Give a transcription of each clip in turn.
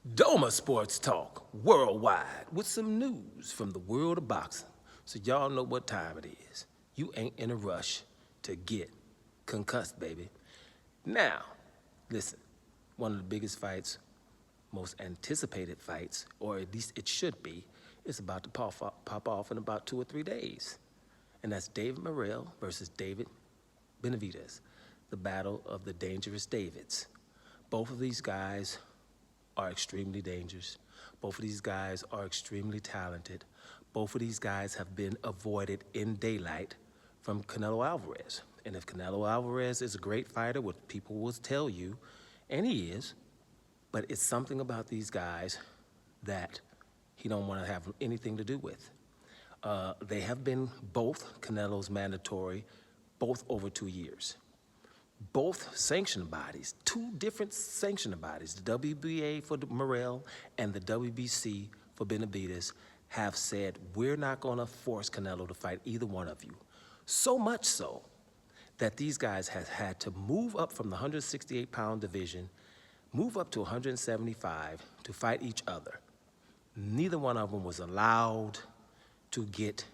Doma Sports Talk worldwide with some news from the world of boxing. So y'all know what time it is. You ain't in a rush to get concussed, baby. Now, listen, one of the biggest fights, most anticipated fights, or at least it should be, is about to pop off in about 2 or 3 days. And that's David Morrell versus David Benavidez, the battle of the dangerous Davids. Both of these guys are extremely dangerous. Both of these guys are extremely talented. Both of these guys have been avoided in daylight from Canelo Alvarez. And if Canelo Alvarez is a great fighter, what people will tell you, and he is, but it's something about these guys that he don't want to have anything to do with. They have been both Canelo's mandatory, both over 2 years. Both sanctioned bodies, two different sanctioned bodies, the WBA for Morrell and the WBC for Benavidez, have said, we're not going to force Canelo to fight either one of you. So much so that these guys have had to move up from the 168-pound division, move up to 175 to fight each other. Neither one of them was allowed to get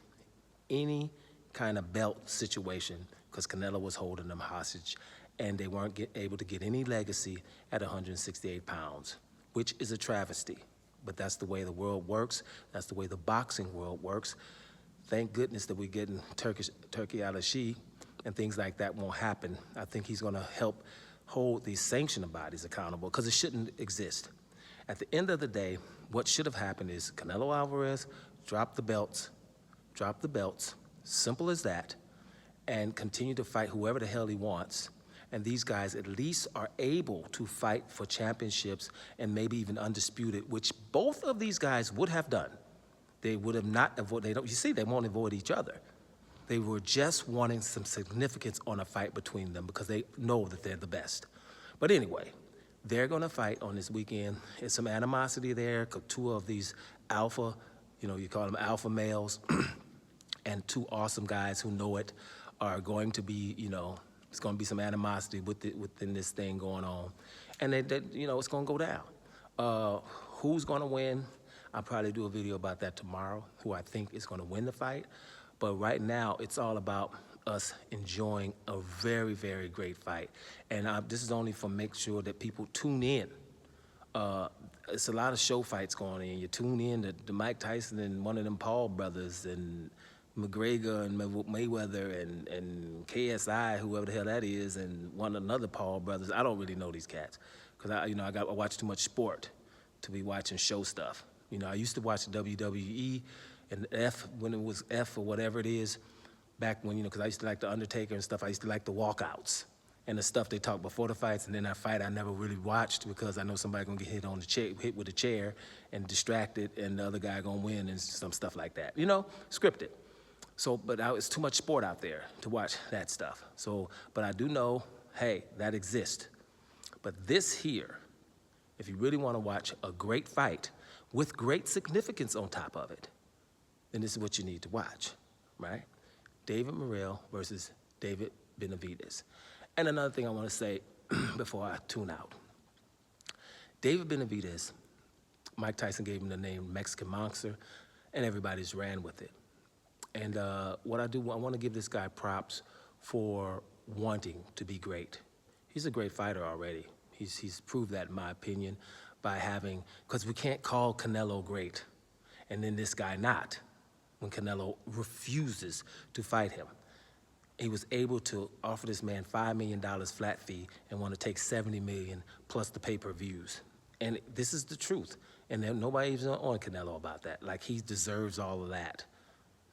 any kind of belt situation because Canelo was holding them hostage, and they weren't able to get any legacy at 168 pounds, which is a travesty. But that's the way the world works. That's the way the boxing world works. Thank goodness that we're getting turkey out of sheep, and things like that won't happen. I think he's gonna help hold these sanctioned bodies accountable because it shouldn't exist. At the end of the day, what should have happened is Canelo Alvarez dropped the belts, simple as that, and continue to fight whoever the hell he wants. And these guys at least are able to fight for championships and maybe even undisputed, which both of these guys would have done. They would have not avoided, you see, they won't avoid each other. They were just wanting some significance on a fight between them because they know that they're the best. But anyway, they're gonna fight on this weekend. There's some animosity there, because two of these alpha, you call them alpha males, and two awesome guys who know it are going to be, it's going to be some animosity within this thing going on. And it's going to go down. Who's going to win? I'll probably do a video about that tomorrow, who I think is going to win the fight. But right now, it's all about us enjoying a very, very great fight. And this is only for make sure that people tune in. It's a lot of show fights going on. You tune in to Mike Tyson and one of them Paul brothers and McGregor and Mayweather and KSI, whoever the hell that is, and another Paul brothers. I don't really know these cats because I watch too much sport to be watching show stuff. I used to watch the WWE and F when it was F or whatever it is back when, because I used to like the Undertaker and stuff. I used to like the walkouts and the stuff they talk before the fights, and then that fight I never really watched because I know somebody gonna get hit with a chair and distracted, and the other guy gonna win and some stuff like that. Scripted. So, but it's too much sport out there to watch that stuff. So, but I do know, hey, that exists. But this here, if you really want to watch a great fight with great significance on top of it, then this is what you need to watch, right? David Morrell versus David Benavidez. And another thing I want to say before I tune out. David Benavidez, Mike Tyson gave him the name Mexican Monster, and everybody's ran with it. And what I want to give this guy props for wanting to be great. He's a great fighter already. He's proved that, in my opinion, by because we can't call Canelo great and then this guy not, when Canelo refuses to fight him. He was able to offer this man $5 million flat fee and want to take $70 million plus the pay-per-views. And this is the truth. And nobody's on Canelo about that. Like, he deserves all of that.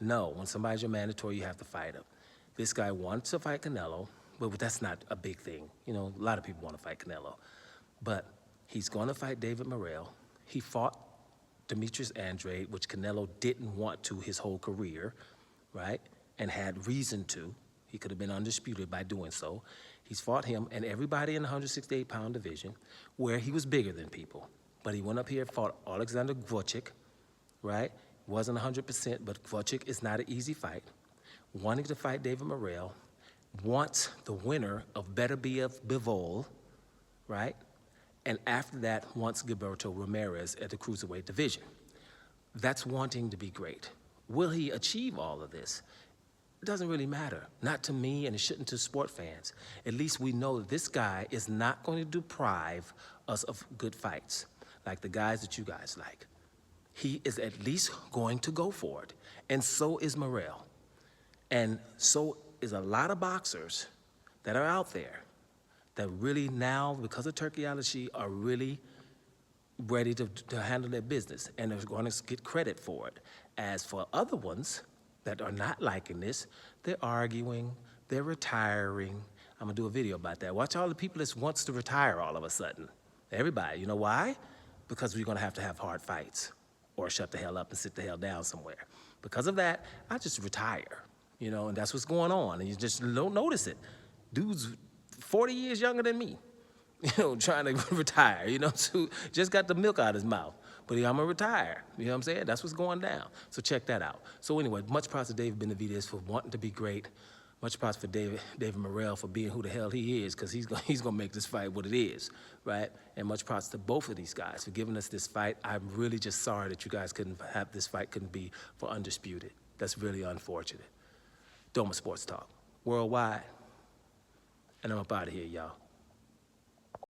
No, when somebody's your mandatory, you have to fight him. This guy wants to fight Canelo, but that's not a big thing. A lot of people want to fight Canelo. But he's going to fight David Morrell. He fought Demetrius Andrade, which Canelo didn't want to his whole career, right? And had reason to. He could have been undisputed by doing so. He's fought him and everybody in the 168-pound division where he was bigger than people. But he went up here and fought Alexander Vucic, right? Wasn't 100%, but Vucic is not an easy fight. Wanting to fight David Morrell, wants the winner of Better Bivol, right? and after that wants Gilberto Ramirez at the cruiserweight division. That's wanting to be great. Will he achieve all of this? It doesn't really matter. Not to me, and it shouldn't to sport fans. At least we know that this guy is not going to deprive us of good fights, like the guys that you guys like. He is at least going to go for it. And so is Morrell. And so is a lot of boxers that are out there that really now, because of Turkeyology, are really ready to handle their business, and they're going to get credit for it. As for other ones that are not liking this, they're arguing, they're retiring. I'm gonna do a video about that. Watch all the people that wants to retire all of a sudden. Everybody, you know why? Because we're gonna have to have hard fights or shut the hell up and sit the hell down somewhere. Because of that, I just retire, you know, and that's what's going on, and you just don't notice it. Dude's 40 years younger than me, you know, trying to retire, you know, so just got the milk out of his mouth. But I'm gonna retire, you know what I'm saying? That's what's going down. So check that out. So anyway, much props to David Benavidez for wanting to be great. Much props for David Morrell for being who the hell he is, because he's gonna make this fight what it is, right? And much props to both of these guys for giving us this fight. I'm really just sorry that you guys couldn't have this fight, couldn't be for Undisputed. That's really unfortunate. Doma Sports Talk, worldwide. And I'm up out of here, y'all.